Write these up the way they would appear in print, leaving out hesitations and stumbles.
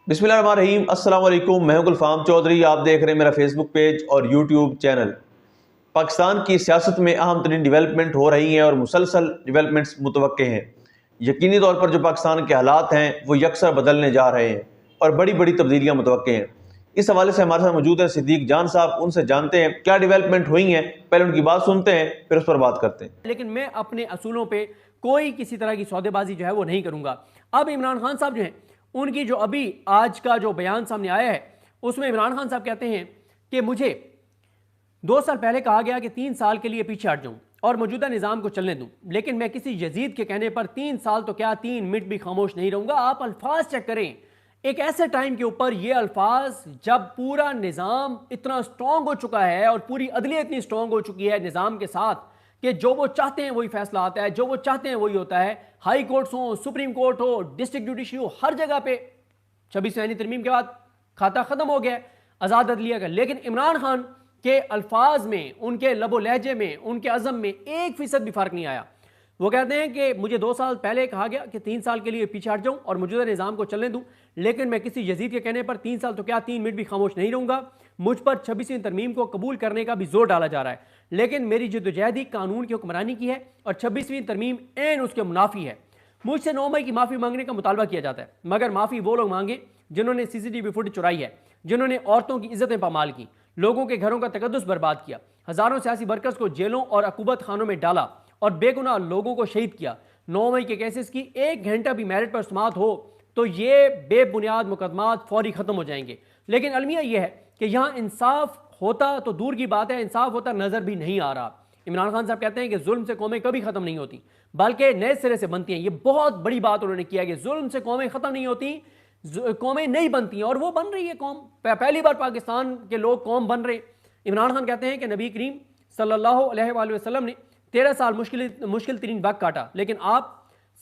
बिस्मिल्लाहिर्रहमानिर्रहीम। अस्सलाम वालेकुम। मैं हूं गुलफाम चौधरी। आप देख रहे हैं मेरा फेसबुक पेज और यूट्यूब चैनल। पाकिस्तान की सियासत में अहम तरीन डिवेलपमेंट हो रही हैं और मुसलसल डिवेलपमेंट्स मुतवक्के हैं। यकीनी तौर पर जो पाकिस्तान के हालात हैं वो यकसर बदलने जा रहे हैं और बड़ी बड़ी तब्दीलियाँ मुतवक्के हैं। इस हवाले से हमारे साथ मौजूद हैं सिद्दीक जान साहब। उनसे जानते हैं क्या डिवेलपमेंट हुई हैं, पहले उनकी बात सुनते हैं फिर उस पर बात करते हैं। लेकिन मैं अपने असूलों पे कोई किसी तरह की सौदेबाजी जो है वो नहीं करूंगा। अब इमरान खान साहब जो हैं उनकी जो अभी आज का जो बयान सामने आया है उसमें इमरान खान साहब कहते हैं कि मुझे 2 साल पहले कहा गया कि 3 साल के लिए पीछे हट जाऊं और मौजूदा निज़ाम को चलने दूं, लेकिन मैं किसी यजीद के कहने पर 3 साल तो क्या 3 मिनट भी खामोश नहीं रहूंगा। आप अल्फाज चेक करें, एक ऐसे टाइम के ऊपर ये अल्फाज जब पूरा निज़ाम इतना स्ट्रांग हो चुका है और पूरी अदलिया इतनी स्ट्रांग हो चुकी है निज़ाम के साथ कि जो वो चाहते हैं वही फैसला आता है, जो वो चाहते हैं वही होता है। हाई कोर्ट्स हो, सुप्रीम कोर्ट हो, डिस्ट्रिक्ट जुडिशरी हो, हर जगह पे 26वीं तरमीम के बाद खाता खत्म हो गया आज़ाद अदलिया का। लेकिन इमरान खान के अल्फाज में, उनके लबो लहजे में, उनके अज़म में 1% भी फर्क नहीं आया। वो कहते हैं कि मुझे 2 साल पहले कहा गया कि 3 साल के लिए पीछे हट जाऊं और मौजूदा निज़ाम को चलने दूं, लेकिन मैं किसी यजीद के कहने पर 3 साल तो क्या 3 मिनट भी खामोश नहीं रहूंगा। मुझ पर 26वीं तरमीम को कबूल करने का भी जोर डाला जा रहा है, लेकिन मेरी जद्दोजहद कानून की हुक्मरानी की है और 26वीं तरमीम एन उसके मुनाफी है। मुझसे 9 मई की माफ़ी मांगने का मुतालबा किया जाता है, मगर माफ़ी वो लोग मांगे जिन्होंने CCTV फुटेज चुराई है, जिन्होंने औरतों की इज्जतें पामाल की, लोगों के घरों का तकद्दुस बर्बाद किया, हज़ारों सियासी वर्कर्स को जेलों और अकूबत खानों में डाला और बेगुनाह लोगों को शहीद किया। 9 मई के केसेस की 1 घंटा भी मेरिट पर समाअत हो तो ये बेबुनियाद मुकदमात फौरी ख़त्म हो जाएंगे। लेकिन अलमिया यह है कि यहाँ इंसाफ होता तो दूर की बात है, इंसाफ होता नज़र भी नहीं आ रहा। इमरान खान साहब कहते हैं कि जुल्म से कौमें कभी ख़त्म नहीं होती बल्कि नए सिरे से बनती हैं। ये बहुत बड़ी बात उन्होंने किया कि जुल्म से कौमें ख़त्म नहीं होती, कौमें नहीं बनती हैं, और वो बन रही है कौम। पहली बार पाकिस्तान के लोग कौम बन रहे। इमरान खान कहते हैं कि नबी करीम सल्लल्लाहु अलैहि वसल्लम ने 13 साल मुश्किल तरीन वक्त काटा, लेकिन आप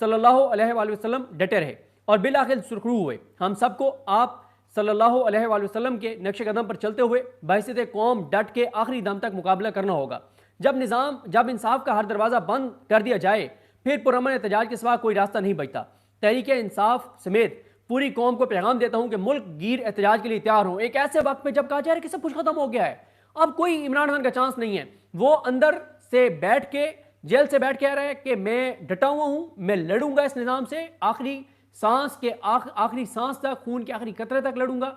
सल्लल्लाहु अलैहि वसल्लम डटे रहे और बिल आखिर सुरखरू हुए। हम सबको आप सल्लल्लाहु अलैहि वसल्लम के नक्श कदम पर चलते हुए बहसीत कौम डट के आखिरी दम तक मुकाबला करना होगा। जब इंसाफ का हर दरवाज़ा बंद कर दिया जाए फिर पुरअमन एहतजाज के सिवा कोई रास्ता नहीं बचता। तहरीक इंसाफ समेत पूरी कौम को पैगाम देता हूं कि मुल्क गिर एहतजाज के लिए तैयार हो। एक ऐसे वक्त में जब कहा जा रहा है कि सब कुछ खत्म हो गया है, अब कोई इमरान खान का चांस नहीं है। वो अंदर से बैठ के, जेल से बैठ के आ रहा है कि मैं डटा हुआ हूं, मैं लड़ूंगा इस निज़ाम से, आखिरी सांस के आखिरी सांस तक, खून के आखिरी कतरे तक लड़ूंगा,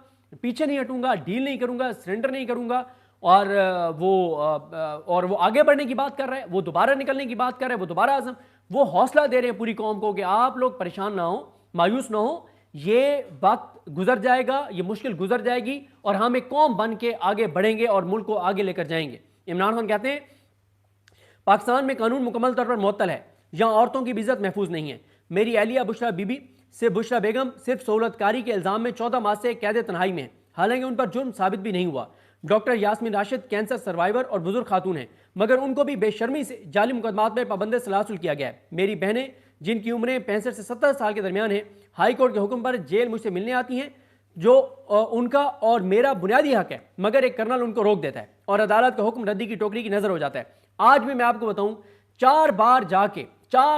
पीछे नहीं हटूंगा, डील नहीं करूंगा, सरेंडर नहीं करूंगा। और वो आगे बढ़ने की बात कर रहा है, वो दोबारा निकलने की बात कर रहा है, वो दोबारा आज़म, वो हौसला दे रहे हैं पूरी कौम को कि आप लोग परेशान ना हो, मायूस ना हो, ये वक्त गुजर जाएगा, ये मुश्किल गुजर जाएगी और हम एक कौम बन के आगे बढ़ेंगे और मुल्क को आगे लेकर जाएंगे। इमरान खान कहते हैं पाकिस्तान में कानून मुकम्मल तौर पर मुअत्तल है, यहाँ औरतों की भी इज्जत महफूज नहीं है। मेरी अहलिया बुशरा बीबी से बुशरा बेगम सिर्फ सहूलतकारी के इल्ज़ाम में 14 माह से कैद तन्हाई में है, हालांकि उन पर जुर्म साबित भी नहीं हुआ। Doctor Yasmin Rashid cancer survivor और बुजुर्ग खातून हैं, मगर उनको भी बेशर्मी से जाली मुकदमात में पाबंद सलासुल किया गया है। मेरी बहनें जिनकी उम्रें 65 से 70 साल के दरमियान है, हाई कोर्ट के हुक्म पर जेल मुझसे मिलने आती हैं, जो उनका और मेरा बुनियादी हक है, मगर एक कर्नल उनको रोक देता है और अदालत का हुक्म रद्दी की टोकरी की नजर हो जाता है। आज भी मैं आपको बताऊं, 4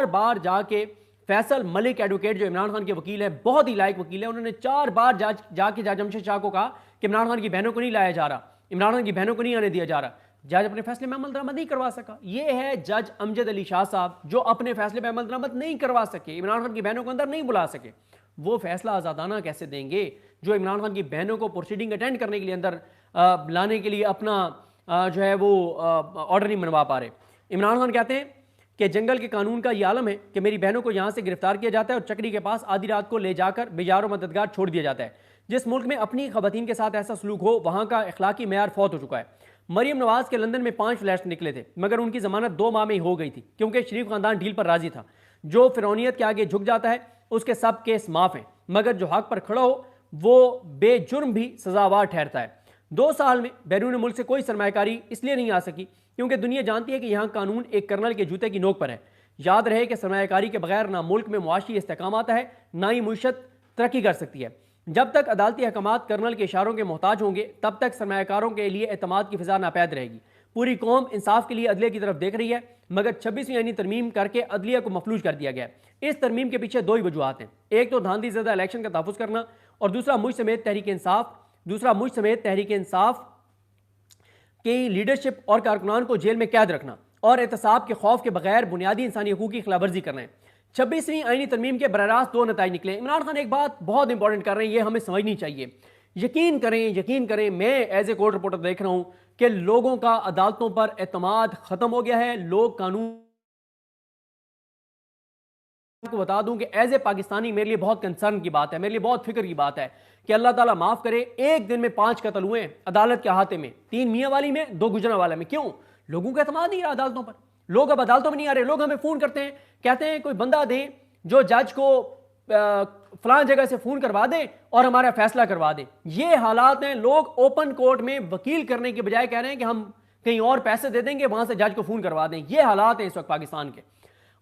बार जाके फैसल मलिक एडवोकेट जो इमरान खान के वकील है, बहुत ही लायक वकील है, उन्होंने 4 बार जाके जज जमशेद शाह को कहा कि इमरान खान की बहनों को नहीं लाया जा रहा, इमरान खान की बहनों को नहीं आने दिया जा रहा। जज अपने फैसले में अमल दरामद नहीं करवा सका। ये है जज अमजद अली शाह साहब, जो अपने फैसले में अमल दरामद नहीं करवा सके, इमरान खान की बहनों को अंदर नहीं बुला सके। वो फैसला आज़ादाना कैसे देंगे जो इमरान खान की बहनों को प्रोसीडिंग अटेंड करने के लिए अंदर लाने के लिए अपना जो है वो ऑर्डर नहीं मनवा पा रहे। इमरान खान कहते हैं कि जंगल के कानून का ये आलम है कि मेरी बहनों को यहाँ से गिरफ्तार किया जाता है और चक्री के पास आधी रात को ले जाकर बेजारो मददगार छोड़ दिया जाता है। जिस मुल्क में अपनी खवातीन के साथ ऐसा सलूक हो वहाँ का अखलाकी मेयार फौत हो चुका है। मरियम नवाज के लंदन में 5 फ्लैट्स निकले थे, मगर उनकी जमानत 2 माह में ही हो गई थी क्योंकि शरीफ खानदान डील पर राजी था। जो फिरौनियत के आगे झुक जाता है उसके सब केस माफ हैं, मगर जो हक पर खड़ा हो वो बेजुर्म भी सजावार ठहरता है। 2 साल में बैरून मुल्क से कोई सरमायाकारी इसलिए नहीं आ सकी क्योंकि दुनिया जानती है कि यहाँ कानून एक कर्नल के जूते की नोक पर है। याद रहे कि सरमायाकारी के बगैर ना मुल्क में मुआशी इस्तेकाम आता है, ना ही मुईशत तरक्की कर सकती है। जब तक अदालती अहकामात कर्नल के इशारों के मोहताज होंगे तब तक सरमायाकारों के लिए एतमाद की फिजा नापैद रहेगी। पूरी कौम इंसाफ के लिए अदलिया की तरफ देख रही है, मगर 26वीं तरमीम करके अदलिया को मफलूज कर दिया गया। इस तरमीम के पीछे 2 ही वजूहत हैं। एक तो धांधली ज़्यादा इलेक्शन का तहफ़्फ़ुज़ करना और दूसरा मुझ समेत तहरीक इंसाफ की लीडरशिप और कारकुनान को जेल में कैद रखना और एहतसाब के खौफ के बगैर बुनियादी इंसानी हकूक की खिलाफवर्जी करना है। 26वीं आईनी तरमीम के बराह दो नताइज निकले। इमरान खान एक बात बहुत इंपॉर्टेंट कर रहे हैं, ये हमें समझनी चाहिए। यकीन करें, मैं एज ए कोर्ट रिपोर्टर देख रहा हूं कि लोगों का अदालतों पर एतमाद खत्म हो गया है। लोग कानून को बता दूं कि एज ए पाकिस्तानी मेरे लिए बहुत कंसर्न की बात है, मेरे लिए बहुत फिक्र की बात है कि अल्लाह ताला माफ करे, एक दिन में 5 कत्ल हुए अदालत के अहाते में, 3 मियां वाली में, 2 गुजरांवाला में। क्यों? लोगों का एतमाद नहीं रहा अदालतों पर। लोग अब अदालतों में नहीं आ रहे। लोग हमें फोन करते हैं, कहते हैं कोई बंदा दें जो जज को फलां जगह से फोन करवा दे और हमारा फैसला करवा दे। ये हालात हैं। लोग ओपन कोर्ट में वकील करने के बजाय कह रहे हैं कि हम कहीं और पैसे दे देंगे, वहां से जज को फोन करवा दें। ये हालात हैं इस वक्त पाकिस्तान के।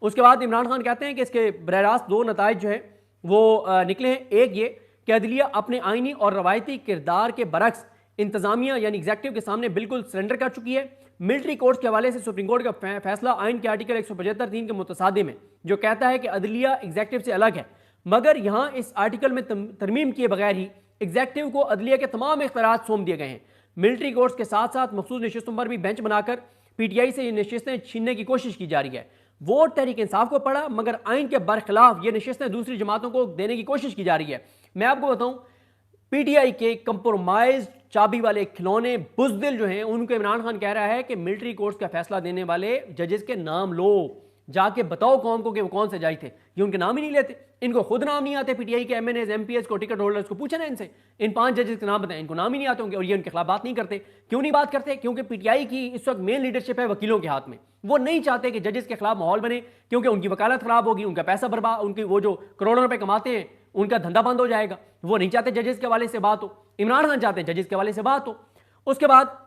उसके बाद इमरान खान कहते हैं कि इसके बराह दो नताइज जो है वो निकले हैं। एक ये कि अदलिया अपने आईनी और रवायती किरदार के बरक्स इंतजामिया यानी एग्जेक्टिव के सामने बिल्कुल सरेंडर कर चुकी है। मिलिट्री कोर्ट्स के हवाले से सुप्रीम कोर्ट का फैसला आइन के आर्टिकल 175(3) के मुतसादिम है, जो कहता है कि अदलिया एग्जेक्टिव से अलग है। मगर यहां इस आर्टिकल में तरमीम किए बगैर ही एग्जेक्टिव को अदलिया के तमाम इख्तियारात सौंप दिए गए हैं। मिलिट्री कोर्ट्स के साथ साथ मखसूस नशिस्तों पर भी बेंच बनाकर पीटीआई से ये नशिस्तें छीनने की कोशिश की जा रही है। वोट तहरीक इंसाफ को पड़ा, मगर आइन के बरखिलाफ ये नशिस्तें दूसरी जमातों को देने की कोशिश की जा रही है। मैं आपको बताऊं, पीटीआई के कंप्रोमाइज चाबी वाले खिलौने बुजदिल जो हैं, उनको इमरान खान कह रहा है कि मिलिट्री कोर्ट्स का फैसला देने वाले जजेस के नाम लो, जाके बताओ कौम को कि वो कौन से जज थे। ये उनके नाम ही नहीं लेते, इनको खुद नाम नहीं आते। पीटीआई के एमएनएस एमपीएस को, टिकट होल्डर्स को पूछे ना इनसे, इन 5 जजेस के नाम बताएं, इनको नाम ही नहीं आते होंगे और ये उनके खिलाफ बात नहीं करते। क्यों नहीं बात करते? क्योंकि पीटीआई की इस वक्त मेन लीडरशिप है वकीलों के हाथ में। वो नहीं चाहते कि जजेस के खिलाफ माहौल बने, क्योंकि उनकी वकालत खराब होगी, उनका पैसा बर्बाद, उनकी वो जो करोड़ों रुपए कमाते हैं उनका धंधा बंद हो जाएगा। वो नहीं चाहते जजेस के हवाले से बात हो। इमरान खान चाहते हैं जजेस के हवाले से बात हो। उसके बाद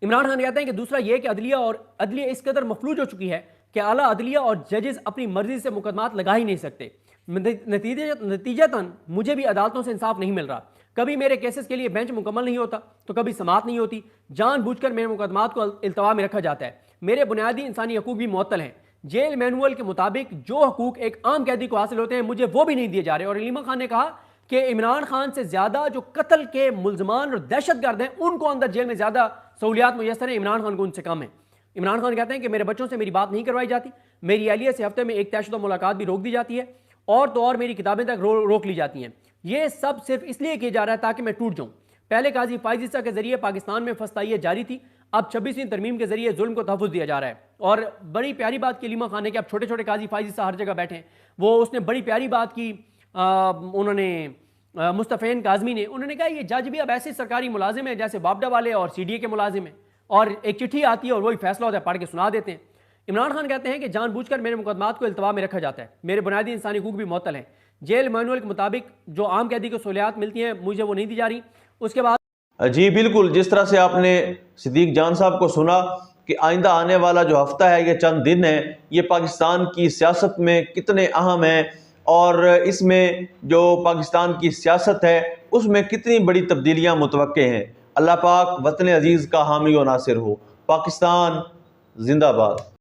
इमरान खान कहते हैं कि दूसरा यह कि अदलिया इस कदर मफलूज हो चुकी है कि आला अदलिया और जजेस अपनी मर्जी से मुकदमात लगा ही नहीं सकते। नतीजतन मुझे भी अदालतों से इंसाफ नहीं मिल रहा। कभी मेरे केसेस के लिए बेंच मुकम्मल नहीं होता तो कभी समाअत नहीं होती। जानबूझकर मेरे मुकदमात को इल्तवा में रखा जाता है। मेरे बुनियादी इंसानी हकूक भी मुअत्तल हैं। जेल मैनुअल के मुताबिक जो हकूक एक आम कैदी को हासिल होते हैं मुझे वो भी नहीं दिए जा रहे। और इलीमा खान ने कहा कि इमरान खान से ज्यादा जो कत्ल के मुलजमान और दहशतगर्द हैं उनको अंदर जेल में ज्यादा सहूलियात मुयसर है, इमरान खान को उनसे कम है। इमरान खान कहते हैं कि मेरे बच्चों से मेरी बात नहीं करवाई जाती, मेरी एहलिया से हफ्ते में एक तयशुदा मुलाकात भी रोक दी जाती है और तो और मेरी किताबें तक रोक ली जाती हैं। ये सब सिर्फ इसलिए किया जा रहा है ताकि मैं टूट जाऊं। पहले काजी फाइज ईसा के जरिए पाकिस्तान में फस्ताइयत जारी थी, अब 26वीं तरमीम के जरिए जुल्म को तहफ़्फ़ुज़ दिया जा रहा है। और बड़ी प्यारी बात की इलीमा खान ने कि अब छोटे छोटे काजी फाइज ईसा हर जगह बैठे हैं। वो उसने बड़ी प्यारी बात की, उन्होंने मुस्तफ़ैन काज़मी ने, उन्होंने कहा ये जज भी अब ऐसे सरकारी मुलाजिम है जैसे बाबडा वाले और सीडीए के मुलाजिम हैं, और एक चिट्ठी आती है और वही फैसला होता है, पढ़ के सुना देते हैं। इमरान खान कहते हैं कि जानबूझकर मेरे मुकदमात को इल्तवा में रखा जाता है। मेरे बुनियादी इंसानी हकूक भी मुअत्तल हैं। जेल मैनुअल के मुताबिक जो आम कैदी को सहूलियात मिलती हैं मुझे वो नहीं दी जा रही। उसके बाद जी बिल्कुल, जिस तरह से आपने सिद्दीक जान साहब को सुना कि आइंदा आने वाला जो हफ्ता है, ये चंद दिन है, ये पाकिस्तान की सियासत में कितने अहम हैं और इसमें जो पाकिस्तान की सियासत है उसमें कितनी बड़ी तब्दीलियां मुतवक्के हैं। अल्लाह पाक वतन अजीज़ का हामी व नासिर हो। पाकिस्तान जिंदाबाद।